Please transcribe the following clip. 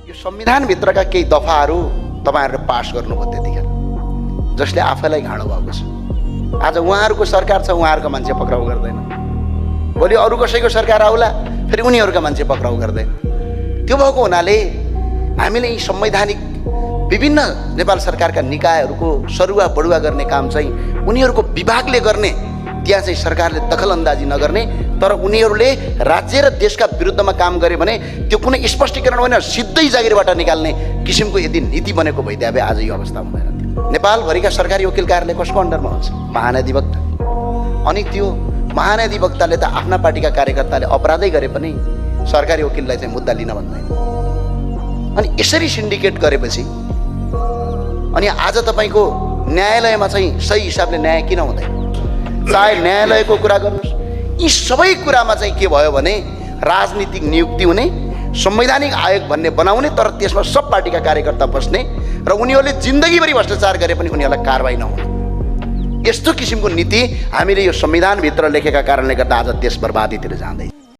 यो संविधानभित्रका केही दफाहरू तपाईहरुले पास गर्नुभयो त्यतिखेर, जसले आफैलाई घाँडो भएको छ। आज उहाँहरूको सरकार छ, उहाँहरूको मान्छे पक्राउ गर्दैन। भोलि अरू कसैको सरकार आउला, फेरि उनीहरूका मान्छे पक्राउ गर्दैन। त्यो भएको हुनाले हामीले यी संवैधानिक विभिन्न नेपाल सरकारका निकायहरूको सरुवा बढुवा गर्ने काम चाहिँ उनीहरूको विभागले गर्ने, त्यहाँ चाहिँ सरकारले दखलअन्दाजी नगर्ने, तर उनीहरूले राज्य र देशका विरुद्धमा काम गरे भने त्यो कुनै स्पष्टीकरण होइन, सिधै जागिरबाट निकाल्ने किसिमको यदि नीति बनेको भइदिए भए आज यो अवस्था हुँदैन थियो। नेपालभरिका सरकारी वकिल कार्यालय कसको अन्डरमा हुन्छ? महाधिवक्ता। अनि त्यो महाधिवक्ताले त आफ्ना पार्टीका कार्यकर्ताले अपराधै गरे पनि सरकारी वकिललाई चाहिँ मुद्दा लिन भन्दैन। अनि यसरी सिन्डिकेट गरेपछि अनि आज तपाईको न्यायालयमा चाहिँ सही हिसाबले न्याय किन हुँदैन? चाहे न्यायालयको कुरा गर्नुहोस्, यी सबै कुरामा चाहिँ के भयो भने राजनीतिक नियुक्ति हुने, संवैधानिक आयोग भन्ने बनाउने, तर त्यसमा सब पार्टीका कार्यकर्ता बस्ने र उनीहरूले जिन्दगीभरि भ्रष्टाचार गरे पनि उनीहरूलाई कारबाही नहुने, यस्तो किसिमको नीति हामीले यो संविधानभित्र लेखेका कारणले गर्दा आज देश बर्बादीतिर जाँदै